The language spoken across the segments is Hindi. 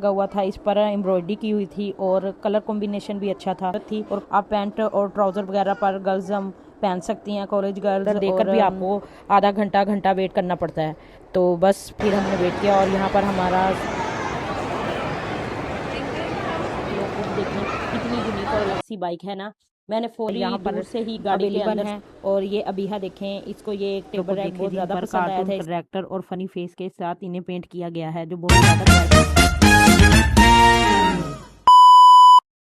लगा हुआ था, इस पर एम्ब्रॉयडरी की हुई थी और कलर कॉम्बिनेशन भी अच्छा था और आप पैंट और ट्राउजर वगैरह पर गर्ल्स हम पहन सकती हैं, कॉलेज गर्ल्स। देखकर भी आपको आधा घंटा वेट करना पड़ता है। तो बस फिर हमने वेट किया और यहाँ पर हमारा लोग देखें कितनी यूनिक और अलग सी बाइक है ना। मैंने फोर यहाँ पर दूर से ही गाड़ी के अंदर है और ये अबीहा देखें, इसको ये एक टेबल रैक बहुत ज़्यादा पसंद आया था। कैरेक्टर और फनी फेस के साथ इन्हें पेंट किया गया है जो बहुत ज़्यादा।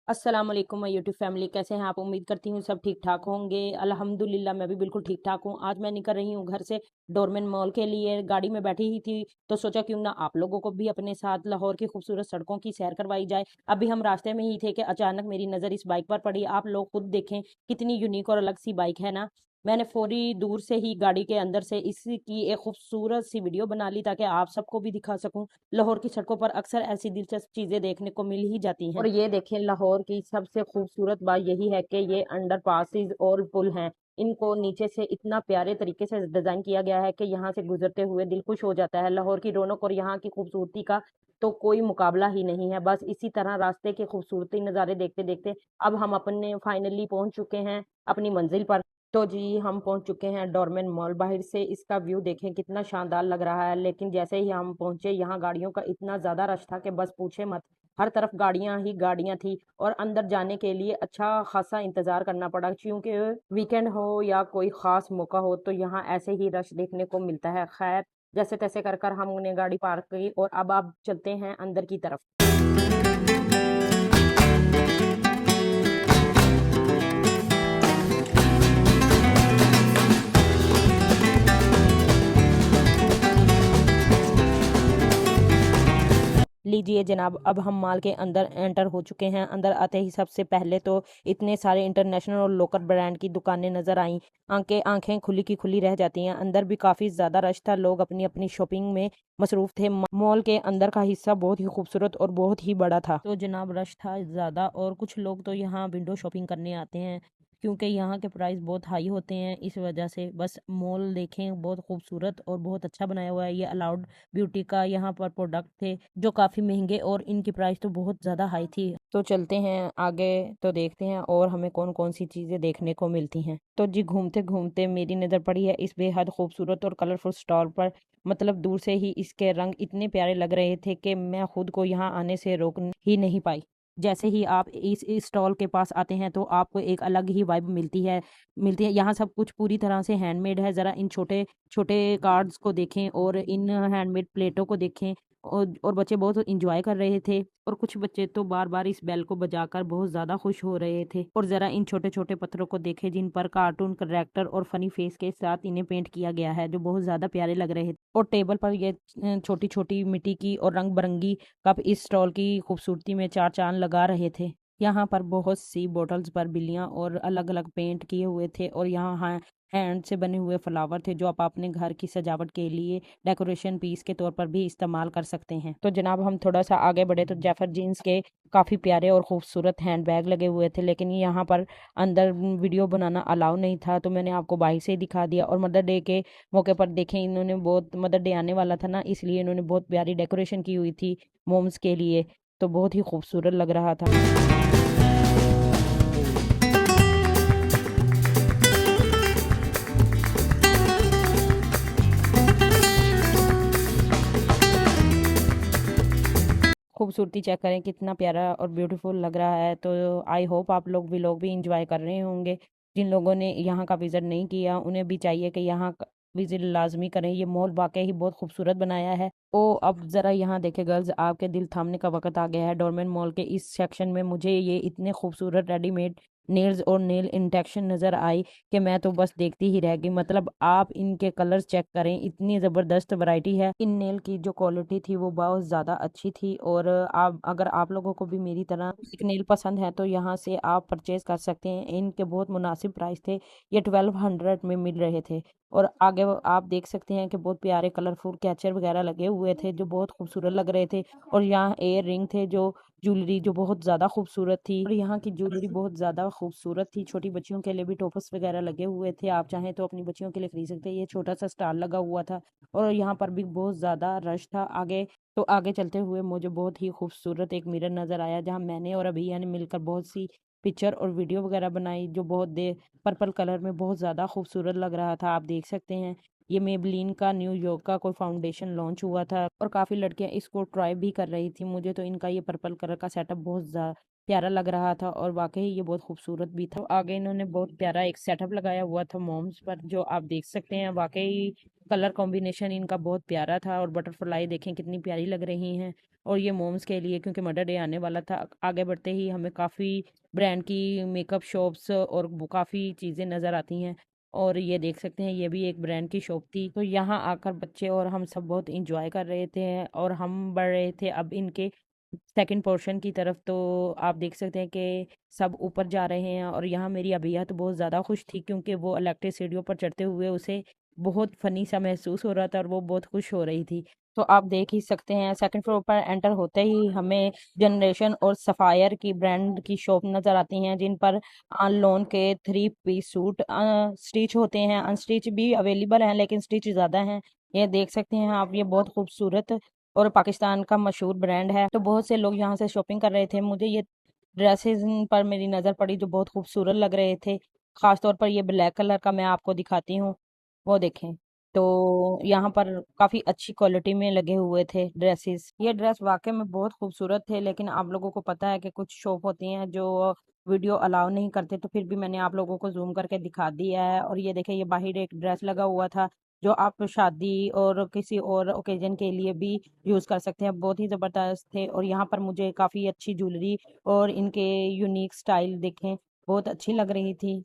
अस्सलाम वालेकुम माय यूट्यूब फैमिली, कैसे हैं आप? उम्मीद करती हूँ सब ठीक ठाक होंगे। अल्हम्दुलिल्लाह मैं भी बिल्कुल ठीक ठाक हूँ। आज मैं निकल रही हूँ घर से डोरमेन मॉल के लिए। गाड़ी में बैठी ही थी तो सोचा क्यों ना आप लोगों को भी अपने साथ लाहौर की खूबसूरत सड़कों की सैर करवाई जाए। अभी हम रास्ते में ही थे कि अचानक मेरी नज़र इस बाइक पर पड़ी। आप लोग खुद देखें कितनी यूनिक और अलग सी बाइक है ना। मैंने फौरी दूर से ही गाड़ी के अंदर से इसकी एक खूबसूरत सी वीडियो बना ली ताकि आप सबको भी दिखा सकूं। लाहौर की सड़कों पर अक्सर ऐसी दिलचस्प चीजें देखने को मिल ही जाती हैं। और ये देखें, लाहौर की सबसे खूबसूरत बात यही है कि ये अंडर पासिस और पुल हैं। इनको नीचे से इतना प्यारे तरीके से डिजाइन किया गया है कि यहाँ से गुजरते हुए दिल खुश हो जाता है। लाहौर की रौनक और यहाँ की खूबसूरती का तो कोई मुकाबला ही नहीं है। बस इसी तरह रास्ते के खूबसूरती नज़ारे देखते देखते अब हम अपने फाइनली पहुंच चुके हैं अपनी मंजिल पर। तो जी हम पहुंच चुके हैं डोरमेन मॉल। बाहर से इसका व्यू देखें कितना शानदार लग रहा है, लेकिन जैसे ही हम पहुंचे यहाँ गाड़ियों का इतना ज़्यादा रश था कि बस पूछे मत। हर तरफ गाड़ियां ही गाड़ियां थी और अंदर जाने के लिए अच्छा खासा इंतज़ार करना पड़ा, क्योंकि वीकेंड हो या कोई ख़ास मौका हो तो यहाँ ऐसे ही रश देखने को मिलता है। खैर, जैसे तैसे कर कर हमने गाड़ी पार्क की और अब आप चलते हैं अंदर की तरफ। लीजिए जनाब, अब हम मॉल के अंदर एंटर हो चुके हैं। अंदर आते ही सबसे पहले तो इतने सारे इंटरनेशनल और लोकल ब्रांड की दुकानें नजर आईं। आंखें खुली की खुली रह जाती हैं। अंदर भी काफी ज्यादा रश था, लोग अपनी अपनी शॉपिंग में मसरूफ थे। मॉल के अंदर का हिस्सा बहुत ही खूबसूरत और बहुत ही बड़ा था। तो जनाब रश था ज्यादा और कुछ लोग तो यहाँ विंडो शॉपिंग करने आते हैं क्योंकि यहाँ के प्राइस बहुत हाई होते हैं। इस वजह से बस मॉल देखें, बहुत खूबसूरत और बहुत अच्छा बनाया हुआ है। ये अलाउड ब्यूटी का यहाँ पर प्रोडक्ट थे जो काफ़ी महंगे और इनकी प्राइस तो बहुत ज़्यादा हाई थी। तो चलते हैं आगे तो देखते हैं और हमें कौन कौन सी चीज़ें देखने को मिलती हैं। तो जी घूमते घूमते मेरी नज़र पड़ी है इस बेहद खूबसूरत और कलरफुल स्टॉल पर। मतलब दूर से ही इसके रंग इतने प्यारे लग रहे थे कि मैं खुद को यहाँ आने से रोक ही नहीं पाई। जैसे ही आप इस स्टॉल के पास आते हैं तो आपको एक अलग ही वाइब मिलती है। यहाँ सब कुछ पूरी तरह से हैंडमेड है। ज़रा इन छोटे छोटे कार्ड्स को देखें और इन हैंडमेड प्लेटों को देखें। और बच्चे बहुत इंजॉय कर रहे थे और कुछ बच्चे तो बार बार इस बेल को बजाकर बहुत ज़्यादा खुश हो रहे थे। और ज़रा इन छोटे छोटे पत्थरों को देखें जिन पर कार्टून कैरेक्टर और फनी फेस के साथ इन्हें पेंट किया गया है जो बहुत ज़्यादा प्यारे लग रहे थे। और टेबल पर ये छोटी छोटी मिट्टी की और रंग बिरंगी कप इस स्टॉल की खूबसूरती में चार चांद लगा रहे थे। यहाँ पर बहुत सी बोटल्स पर बिल्लियाँ और अलग अलग पेंट किए हुए थे और यहाँ हैंड से बने हुए फ्लावर थे जो आप अपने घर की सजावट के लिए डेकोरेशन पीस के तौर पर भी इस्तेमाल कर सकते हैं। तो जनाब हम थोड़ा सा आगे बढ़े तो जैफर जीन्स के काफ़ी प्यारे और खूबसूरत हैंड बैग लगे हुए थे, लेकिन यहाँ पर अंदर वीडियो बनाना अलाउ नहीं था तो मैंने आपको बाहर से ही दिखा दिया। और मदर डे के मौके पर देखें, इन्होंने बहुत, मदर डे आने वाला था ना, इसलिए इन्होंने बहुत प्यारी डेकोरेशन की हुई थी मोम्स के लिए। तो बहुत ही खूबसूरत लग रहा था। खूबसूरती चेक करें कितना प्यारा और ब्यूटीफुल लग रहा है। तो आई होप आप लोग भी इंजॉय कर रहे होंगे। जिन लोगों ने यहाँ का विज़िट नहीं किया उन्हें भी चाहिए कि यहाँ विज़िट लाजमी करें। ये मॉल वाकई ही बहुत खूबसूरत बनाया है। ओ अब ज़रा यहाँ देखे गर्ल्स, आपके दिल थामने का वक्त आ गया है। डोरमेन मॉल के इस सेक्शन में मुझे ये इतने खूबसूरत रेडीमेड नेल्स और नेल इंटेक्शन नज़र आई कि मैं तो बस देखती ही रह गई। मतलब आप इनके कलर्स चेक करें, इतनी ज़बरदस्त वैरायटी है। इन नेल की जो क्वालिटी थी वो बहुत ज़्यादा अच्छी थी। और आप, अगर आप लोगों को भी मेरी तरह एक नेल पसंद है तो यहाँ से आप परचेज कर सकते हैं। इनके बहुत मुनासिब प्राइस थे, ये 1200 में मिल रहे थे। और आगे आप देख सकते हैं कि बहुत प्यारे कलरफुल कैचर वगैरह लगे हुए थे जो बहुत खूबसूरत लग रहे थे। और यहाँ एयर रिंग थे जो ज्वेलरी जो बहुत ज़्यादा खूबसूरत थी और यहाँ की ज्वेलरी बहुत ज़्यादा खूबसूरत थी। छोटी बच्चियों के लिए भी टॉपर्स वगैरह लगे हुए थे, आप चाहें तो अपनी बच्चियों के लिए खरीद सकते हैं। ये छोटा सा स्टॉल लगा हुआ था और यहाँ पर भी बहुत ज़्यादा रश था। आगे चलते हुए मुझे बहुत ही खूबसूरत एक मिरर नज़र आया, जहाँ मैंने और अभिया ने मिलकर बहुत सी पिक्चर और वीडियो वगैरह बनाई, जो बहुत दे पर्पल कलर में बहुत ज़्यादा खूबसूरत लग रहा था। आप देख सकते हैं ये मेबलिन का न्यूयॉर्क का कोई फाउंडेशन लॉन्च हुआ था और काफ़ी लड़कियां इसको ट्राई भी कर रही थी। मुझे तो इनका ये पर्पल कलर का सेटअप बहुत ज़्यादा प्यारा लग रहा था और वाकई ये बहुत खूबसूरत भी था। तो आगे इन्होंने बहुत प्यारा एक सेटअप लगाया हुआ था मॉम्स पर, जो आप देख सकते हैं। वाकई कलर कॉम्बिनेशन इनका बहुत प्यारा था और बटरफ्लाई देखें कितनी प्यारी लग रही हैं। और ये मोम्स के लिए, क्योंकि मदर डे आने वाला था, आगे बढ़ते ही हमें काफ़ी ब्रांड की मेकअप शॉप्स और काफ़ी चीज़ें नज़र आती हैं। और ये देख सकते हैं ये भी एक ब्रांड की शॉप थी। तो यहाँ आकर बच्चे और हम सब बहुत इंजॉय कर रहे थे और हम बढ़ रहे थे अब इनके सेकंड पोर्शन की तरफ। तो आप देख सकते हैं कि सब ऊपर जा रहे हैं और यहाँ मेरी अभिया तो बहुत ज़्यादा खुश थी, क्योंकि वो इलेक्ट्रिक सीढ़ियों पर चढ़ते हुए उसे बहुत फनी सा महसूस हो रहा था और वो बहुत खुश हो रही थी। तो आप देख ही सकते हैं सेकंड फ्लोर पर एंटर होते ही हमें जनरेशन और सफायर की ब्रांड की शॉप नज़र आती हैं, जिन पर लोन के 3 पीस सूट स्टिच होते हैं। अनस्टिच भी अवेलेबल हैं, लेकिन स्टिच ज़्यादा हैं। ये देख सकते हैं आप, ये बहुत खूबसूरत और पाकिस्तान का मशहूर ब्रांड है। तो बहुत से लोग यहाँ से शॉपिंग कर रहे थे। मुझे ये ड्रेसेस पर मेरी नज़र पड़ी जो बहुत खूबसूरत लग रहे थे। ख़ास तौर पर ये ब्लैक कलर का मैं आपको दिखाती हूँ, वो देखें। तो यहाँ पर काफ़ी अच्छी क्वालिटी में लगे हुए थे ड्रेसेस। ये ड्रेस वाकई में बहुत खूबसूरत थे, लेकिन आप लोगों को पता है कि कुछ शॉप होती हैं जो वीडियो अलाउ नहीं करते, तो फिर भी मैंने आप लोगों को जूम करके दिखा दिया है। और ये देखें, ये बाहर एक ड्रेस लगा हुआ था जो आप शादी और किसी और ओकेजन के लिए भी यूज़ कर सकते हैं। बहुत ही ज़बरदस्त थे और यहाँ पर मुझे काफ़ी अच्छी ज्वेलरी और इनके यूनिक स्टाइल देखें बहुत अच्छी लग रही थी।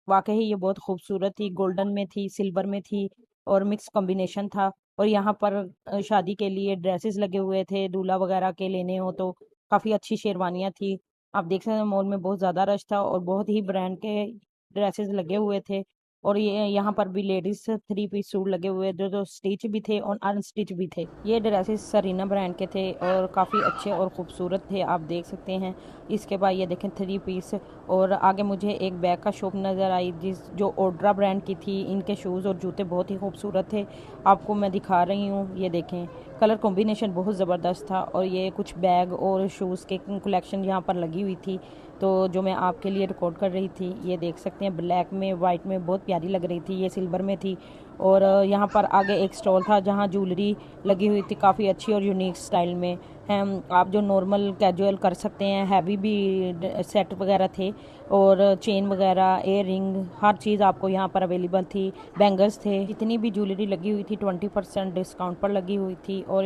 वाकई ये बहुत खूबसूरत थी, गोल्डन में थी, सिल्वर में थी और मिक्स कॉम्बिनेशन था। और यहाँ पर शादी के लिए ड्रेसेस लगे हुए थे, दूल्हा वगैरह के लेने हो तो काफ़ी अच्छी शेरवानियाँ थी। आप देख सकते हैं मॉल में बहुत ज़्यादा रश था और बहुत ही ब्रांड के ड्रेसेस लगे हुए थे। और ये यहाँ पर भी लेडीज 3 पीस सूट लगे हुए जो जो स्टिच भी थे और अनस्टिच भी थे। ये ड्रेसेस सरीना ब्रांड के थे और काफ़ी अच्छे और खूबसूरत थे, आप देख सकते हैं। इसके बाद ये देखें 3 पीस। और आगे मुझे एक बैग का शॉप नज़र आई जो ओड्रा ब्रांड की थी। इनके शूज़ और जूते बहुत ही खूबसूरत थे, आपको मैं दिखा रही हूँ। ये देखें कलर कॉम्बिनेशन बहुत ज़बरदस्त था और ये कुछ बैग और शूज़ के कलेक्शन यहाँ पर लगी हुई थी, तो जो मैं आपके लिए रिकॉर्ड कर रही थी। ये देख सकते हैं ब्लैक में वाइट में बहुत प्यारी लग रही थी, ये सिल्वर में थी। और यहाँ पर आगे एक स्टॉल था जहाँ ज्वेलरी लगी हुई थी काफ़ी अच्छी और यूनिक स्टाइल में। हम आप जो नॉर्मल कैजुअल कर सकते हैं, हैवी भी सेट वगैरह थे और चेन वगैरह, एयर रिंग, हर चीज़ आपको यहाँ पर अवेलेबल थी। बैंगल्स थे, जितनी भी ज्वेलरी लगी हुई थी 20% डिस्काउंट पर लगी हुई थी। और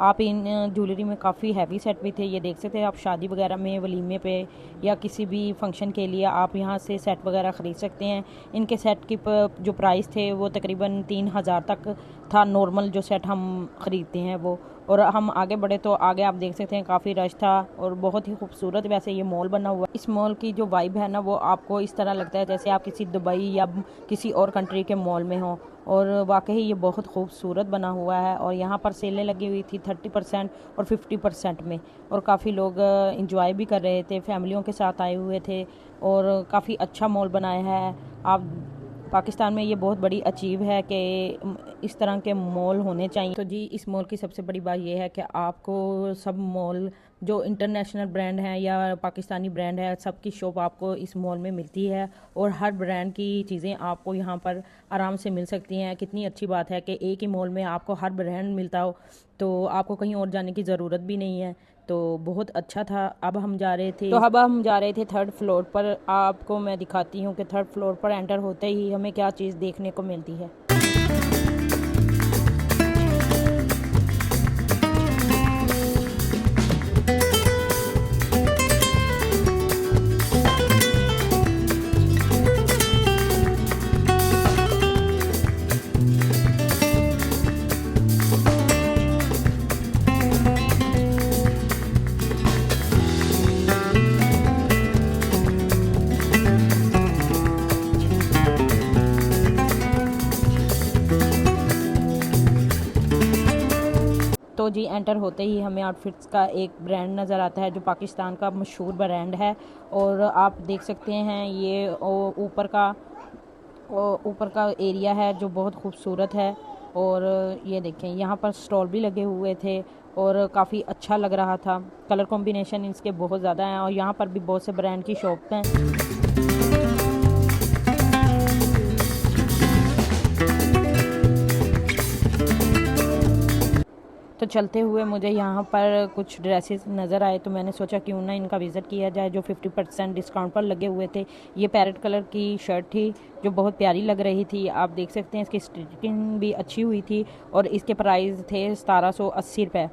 आप इन ज्वेलरी में काफ़ी हैवी सेट भी थे, ये देख सकते हैं आप। शादी वगैरह में, वलीमे पे या किसी भी फंक्शन के लिए आप यहाँ से सेट वगैरह ख़रीद सकते हैं। इनके सेट की जो प्राइस थे वो तकरीबन 3000 तक था, नॉर्मल जो सेट हम ख़रीदते हैं वो। और हम आगे बढ़े तो आगे आप देख सकते हैं काफ़ी रश था और बहुत ही खूबसूरत वैसे ये मॉल बना हुआ है। इस मॉल की जो वाइब है ना, वो आपको इस तरह लगता है जैसे आप किसी दुबई या किसी और कंट्री के मॉल में हो। और वाकई ये बहुत खूबसूरत बना हुआ है और यहाँ पर सेलें लगी हुई थी 30% और 50% में। और काफ़ी लोग इंजॉय भी कर रहे थे, फैमिलियों के साथ आए हुए थे और काफ़ी अच्छा मॉल बनाया है। आप पाकिस्तान में ये बहुत बड़ी अचीव है कि इस तरह के मॉल होने चाहिए। तो जी, इस मॉल की सबसे बड़ी बात यह है कि आपको सब मॉल जो इंटरनेशनल ब्रांड हैं या पाकिस्तानी ब्रांड है, सब की शॉप आपको इस मॉल में मिलती है और हर ब्रांड की चीज़ें आपको यहाँ पर आराम से मिल सकती हैं। कितनी अच्छी बात है कि एक ही मॉल में आपको हर ब्रांड मिलता हो, तो आपको कहीं और जाने की ज़रूरत भी नहीं है। तो बहुत अच्छा था। अब हम जा रहे थे थर्ड फ्लोर पर। आपको मैं दिखाती हूँ कि थर्ड फ्लोर पर एंटर होते ही हमें क्या चीज़ देखने को मिलती है। एंटर होते ही हमें आउटफिट्स का एक ब्रांड नज़र आता है जो पाकिस्तान का मशहूर ब्रांड है। और आप देख सकते हैं ये ऊपर का एरिया है जो बहुत खूबसूरत है। और ये देखें यहाँ पर स्टॉल भी लगे हुए थे और काफ़ी अच्छा लग रहा था। कलर कॉम्बिनेशन इसके बहुत ज़्यादा हैं और यहाँ पर भी बहुत से ब्रांड की शॉप हैं। तो चलते हुए मुझे यहाँ पर कुछ ड्रेसेस नज़र आए तो मैंने सोचा क्यों ना इनका विज़िट किया जाए, जो 50% डिस्काउंट पर लगे हुए थे। ये पैरेट कलर की शर्ट थी जो बहुत प्यारी लग रही थी। आप देख सकते हैं इसकी स्टिचिंग भी अच्छी हुई थी और इसके प्राइस थे 1780 रुपये।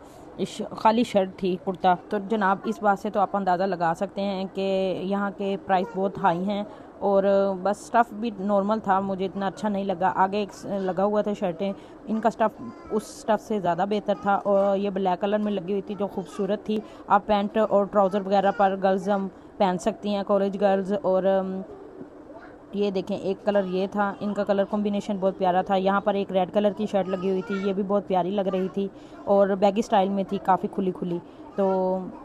खाली शर्ट थी, कुर्ता। तो जनाब इस बात से तो आप अंदाज़ा लगा सकते हैं कि यहाँ के प्राइस बहुत हाई हैं। और बस स्टफ़ भी नॉर्मल था, मुझे इतना अच्छा नहीं लगा। आगे एक लगा हुआ था शर्टें, इनका स्टफ़ उस स्टफ़ से ज़्यादा बेहतर था और ये ब्लैक कलर में लगी हुई थी जो खूबसूरत थी। आप पैंट और ट्राउज़र वगैरह पर गर्ल्स हम पहन सकती हैं, कॉलेज गर्ल्स। और ये देखें एक कलर ये था, इनका कलर कॉम्बिनेशन बहुत प्यारा था। यहाँ पर एक रेड कलर की शर्ट लगी हुई थी, ये भी बहुत प्यारी लग रही थी और बैगी स्टाइल में थी, काफ़ी खुली खुली। तो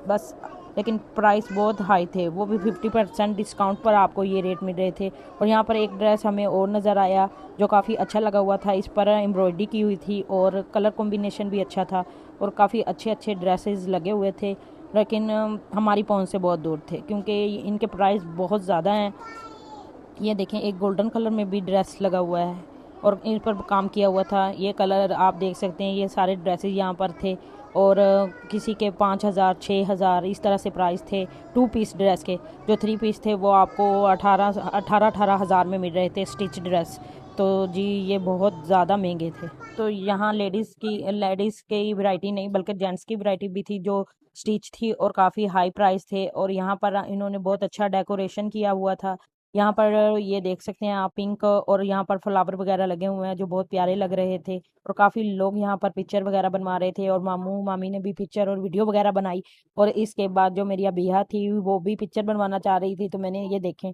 बस लेकिन प्राइस बहुत हाई थे, वो भी 50% डिस्काउंट पर आपको ये रेट मिल रहे थे। और यहाँ पर एक ड्रेस हमें और नज़र आया जो काफ़ी अच्छा लगा हुआ था, इस पर एम्ब्रॉयडरी की हुई थी और कलर कॉम्बिनेशन भी अच्छा था और काफ़ी अच्छे अच्छे ड्रेसेस लगे हुए थे। लेकिन हमारी पहुंच से बहुत दूर थे क्योंकि इनके प्राइस बहुत ज़्यादा हैं। ये देखें एक गोल्डन कलर में भी ड्रेस लगा हुआ है और इन पर काम किया हुआ था। ये कलर आप देख सकते हैं, ये सारे ड्रेसेस यहाँ पर थे और किसी के 5000 6000 इस तरह से प्राइस थे 2 पीस ड्रेस के। जो 3 पीस थे वो आपको 18 हज़ार में मिल रहे थे स्टिच ड्रेस। तो जी ये बहुत ज़्यादा महंगे थे। तो यहाँ लेडीज़ की वैरायटी नहीं बल्कि जेंट्स की वैरायटी भी थी जो स्टिच थी और काफ़ी हाई प्राइस थे। और यहाँ पर इन्होंने बहुत अच्छा डेकोरेशन किया हुआ था। यहाँ पर ये देख सकते हैं आप, पिंक और यहाँ पर फ्लावर वगैरह लगे हुए हैं जो बहुत प्यारे लग रहे थे और काफ़ी लोग यहाँ पर पिक्चर वगैरह बनवा रहे थे और मामू मामी ने भी पिक्चर और वीडियो वगैरह बनाई। और इसके बाद जो मेरी अबिया थी वो भी पिक्चर बनवाना चाह रही थी, तो मैंने ये देखें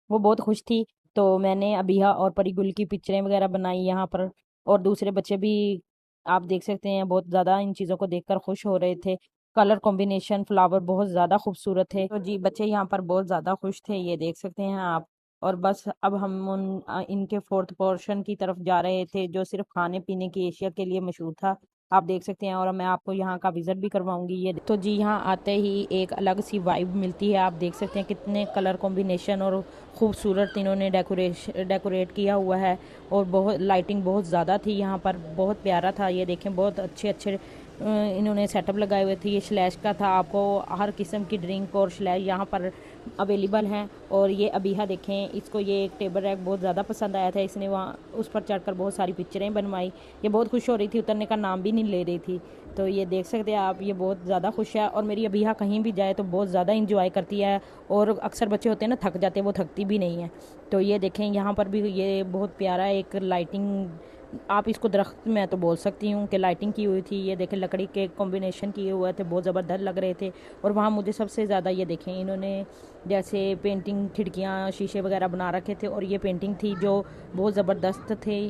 वो बहुत खुश थी, तो मैंने अबिया और परीगुल की पिक्चरें वगैरह बनाई यहाँ पर। और दूसरे बच्चे भी आप देख सकते हैं बहुत ज़्यादा इन चीज़ों को देखकर खुश हो रहे थे। कलर कॉम्बिनेशन फ्लावर बहुत ज़्यादा खूबसूरत थे, तो जी बच्चे यहाँ पर बहुत ज़्यादा खुश थे, ये देख सकते हैं आप। और बस अब हम इनके फोर्थ पोर्शन की तरफ जा रहे थे जो सिर्फ खाने पीने की एशिया के लिए मशहूर था, आप देख सकते हैं। और मैं आपको यहाँ का विज़िट भी करवाऊंगी। ये तो जी यहाँ आते ही एक अलग सी वाइब मिलती है। आप देख सकते हैं कितने कलर कॉम्बिनेशन और खूबसूरत इन्होंने डेकोरेट किया हुआ है और बहुत लाइटिंग बहुत ज़्यादा थी यहाँ पर, बहुत प्यारा था। ये देखें बहुत अच्छे अच्छे इन्होंने सेटअप लगाए हुए थे। ये स्लैश का था, आपको हर किस्म की ड्रिंक और स्लैश यहाँ पर अवेलेबल हैं। और ये अबीहा देखें, इसको ये एक टेबल रैक बहुत ज़्यादा पसंद आया था, इसने वहाँ उस पर चढ़कर बहुत सारी पिक्चरें बनवाई। ये बहुत खुश हो रही थी, उतरने का नाम भी नहीं ले रही थी। तो ये देख सकते हैं आप, ये बहुत ज़्यादा खुश है। और मेरी अबीहा कहीं भी जाए तो बहुत ज़्यादा इंजॉय करती है और अक्सर बच्चे होते हैं ना थक जाते हैं, वो थकती भी नहीं है। तो ये देखें यहाँ पर भी ये बहुत प्यारा एक लाइटिंग, आप इसको दरख्त मैं तो बोल सकती हूँ कि लाइटिंग की हुई थी। ये देखें लकड़ी के कॉम्बिनेशन किए हुए थे, बहुत ज़बरदस्त लग रहे थे। और वहाँ मुझे सबसे ज़्यादा ये देखें इन्होंने जैसे पेंटिंग, खिड़कियाँ शीशे वगैरह बना रखे थे और ये पेंटिंग थी जो बहुत ज़बरदस्त थे,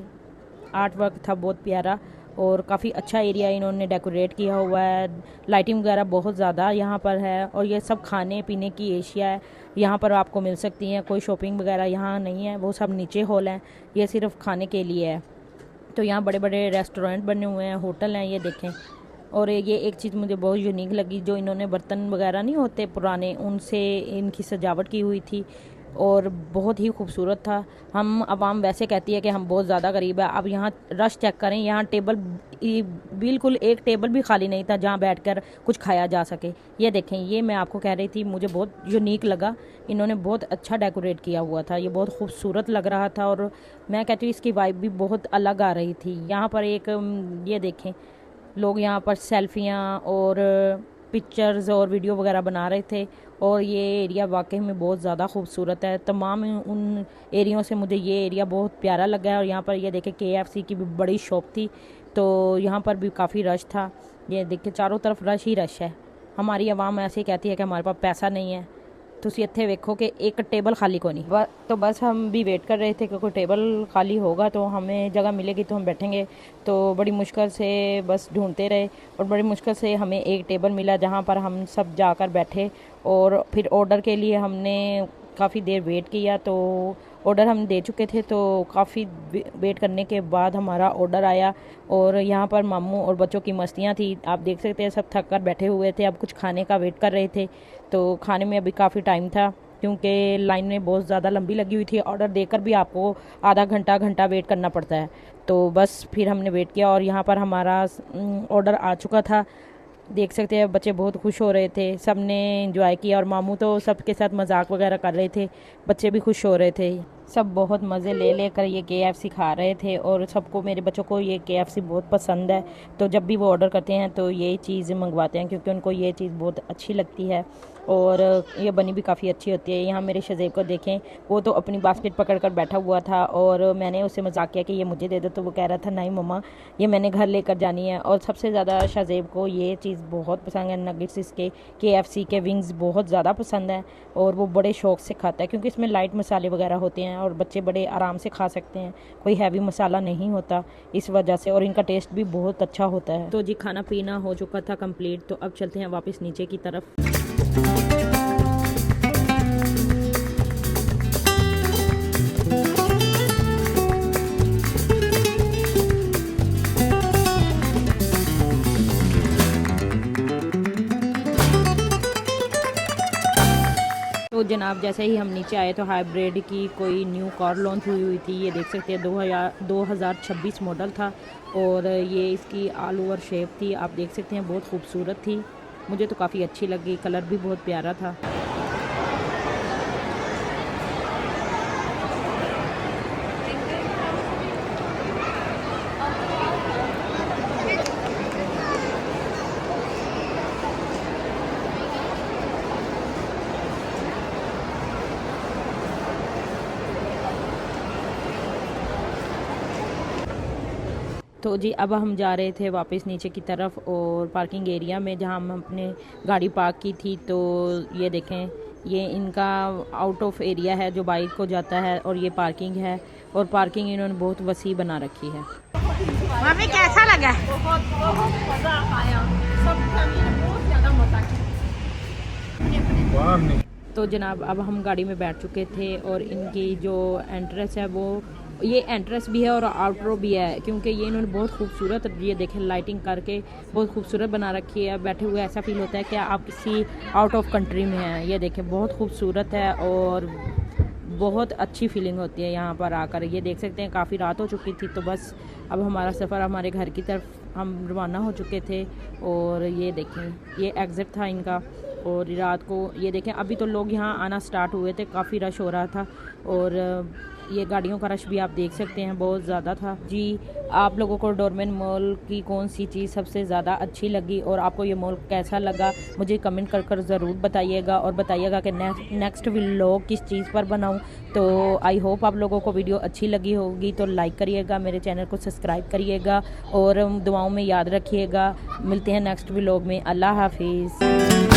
आर्ट वर्क था बहुत प्यारा और काफ़ी अच्छा एरिया इन्होंने डेकोरेट किया हुआ है। लाइटिंग वगैरह बहुत ज़्यादा यहाँ पर है और ये सब खाने पीने की एशिया है, यहाँ पर आपको मिल सकती हैं। कोई शॉपिंग वगैरह यहाँ नहीं है, वो सब नीचे हॉल हैं, ये सिर्फ खाने के लिए है। तो यहाँ बड़े बड़े रेस्टोरेंट बने हुए हैं, होटल हैं, ये देखें। और ये एक चीज़ मुझे बहुत यूनिक लगी, जो इन्होंने बर्तन वगैरह नहीं होते पुराने, उनसे इनकी सजावट की हुई थी और बहुत ही खूबसूरत था। हम आवाम वैसे कहती है कि हम बहुत ज़्यादा गरीब है, अब यहाँ रश चेक करें, यहाँ टेबल बिल्कुल एक टेबल भी खाली नहीं था जहाँ बैठकर कुछ खाया जा सके। ये देखें, ये मैं आपको कह रही थी, मुझे बहुत यूनिक लगा, इन्होंने बहुत अच्छा डेकोरेट किया हुआ था, ये बहुत खूबसूरत लग रहा था और मैं कहती हूँ इसकी वाइब भी बहुत अलग आ रही थी। यहाँ पर एक ये देखें लोग यहाँ पर सेल्फियाँ और पिक्चर्स और वीडियो वगैरह बना रहे थे और ये एरिया वाकई में बहुत ज़्यादा खूबसूरत है। तमाम उन एरियो से मुझे ये एरिया बहुत प्यारा लगा है। और यहाँ पर ये देखें KFC की भी बड़ी शॉप थी, तो यहाँ पर भी काफ़ी रश था। ये देखिए चारों तरफ रश ही रश है। हमारी आवाम ऐसे ही कहती है कि हमारे पास पैसा नहीं है, ਤੁਸੀਂ ਇੱਥੇ ਵੇਖो कि एक टेबल खाली को नहीं। तो बस हम भी वेट कर रहे थे कि कोई टेबल खाली होगा तो हमें जगह मिलेगी तो हम बैठेंगे। तो बड़ी मुश्किल से बस ढूंढते रहे और बड़ी मुश्किल से हमें एक टेबल मिला जहाँ पर हम सब जाकर बैठे। और फिर ऑर्डर के लिए हमने काफ़ी देर वेट किया। तो ऑर्डर हम दे चुके थे तो काफ़ी वेट करने के बाद हमारा ऑर्डर आया। और यहाँ पर मामू और बच्चों की मस्तियाँ थी, आप देख सकते हैं सब थक कर बैठे हुए थे, अब कुछ खाने का वेट कर रहे थे। तो खाने में अभी काफ़ी टाइम था क्योंकि लाइन में बहुत ज़्यादा लंबी लगी हुई थी। ऑर्डर देकर भी आपको आधा घंटा वेट करना पड़ता है। तो बस फिर हमने वेट किया और यहाँ पर हमारा ऑर्डर आ चुका था। देख सकते हैं बच्चे बहुत खुश हो रहे थे, सब ने एंजॉय किया और मामू तो सबके साथ मजाक वगैरह कर रहे थे, बच्चे भी खुश हो रहे थे। सब बहुत मज़े ले लेकर ये KFC खा रहे थे और सबको, मेरे बच्चों को ये KFC बहुत पसंद है। तो जब भी वो ऑर्डर करते हैं तो ये चीज़ मंगवाते हैं क्योंकि उनको ये चीज़ बहुत अच्छी लगती है और ये बनी भी काफ़ी अच्छी होती है। यहाँ मेरे शज़ेब को देखें, वो तो अपनी बास्केट पकड़ कर बैठा हुआ था और मैंने उससे मजाक किया कि ये मुझे दे दो, तो वो कह रहा था नहीं मम्मा ये मैंने घर लेकर जानी है। और सबसे ज़्यादा शज़ेब को ये चीज़ बहुत पसंद है, नगेट्स इसके KFC के विंग्स बहुत ज़्यादा पसंद है और वो बड़े शौक़ से खाता है क्योंकि इसमें लाइट मसाले वगैरह होते हैं और बच्चे बड़े आराम से खा सकते हैं, कोई हैवी मसाला नहीं होता इस वजह से, और इनका टेस्ट भी बहुत अच्छा होता है। तो जी खाना पीना हो चुका था कंप्लीट, तो अब चलते हैं वापस नीचे की तरफ। तो जनाब जैसे ही हम नीचे आए तो हाइब्रिड की कोई न्यू कार लॉन्च हुई थी। ये देख सकते हैं 2026 मॉडल था और ये इसकी ऑल ओवर शेप थी, आप देख सकते हैं बहुत खूबसूरत थी, मुझे तो काफ़ी अच्छी लगी, कलर भी बहुत प्यारा था। तो जी अब हम जा रहे थे वापस नीचे की तरफ और पार्किंग एरिया में जहां हम अपने गाड़ी पार्क की थी। तो ये देखें, ये इनका आउट ऑफ एरिया है जो बाइक को जाता है और ये पार्किंग है और पार्किंग इन्होंने बहुत वसी बना रखी है। मम्मी कैसा लगा? बहुत मजा आया, सब फैमिली ने बहुत ज़्यादा मजा किया। तो जनाब अब हम गाड़ी में बैठ चुके थे और इनकी जो एंट्रेंस है वो ये एंट्रेंस भी है और आउटरो भी है क्योंकि ये इन्होंने बहुत खूबसूरत, ये देखें लाइटिंग करके बहुत खूबसूरत बना रखी है। बैठे हुए ऐसा फील होता है कि आप किसी आउट ऑफ कंट्री में हैं। ये देखें बहुत खूबसूरत है और बहुत अच्छी फीलिंग होती है यहाँ पर आकर। ये देख सकते हैं काफ़ी रात हो चुकी थी तो बस अब हमारा सफ़र हमारे घर की तरफ हम रवाना हो चुके थे। और ये देखें ये एग्ज़िट था इनका और रात को ये देखें अभी तो लोग यहाँ आना स्टार्ट हुए थे, काफ़ी रश हो रहा था और ये गाड़ियों का रश भी आप देख सकते हैं बहुत ज़्यादा था। जी आप लोगों को डोरमेन मॉल की कौन सी चीज़ सबसे ज़्यादा अच्छी लगी और आपको ये मॉल कैसा लगा मुझे कमेंट कर ज़रूर बताइएगा और बताइएगा कि नेक्स्ट व्लॉग किस चीज़ पर बनाऊं। तो आई होप आप लोगों को वीडियो अच्छी लगी होगी, तो लाइक करिएगा, मेरे चैनल को सब्सक्राइब करिएगा और दुआओं में याद रखिएगा। मिलते हैं नेक्स्ट व्लॉग में। अल्लाह हाफिज़।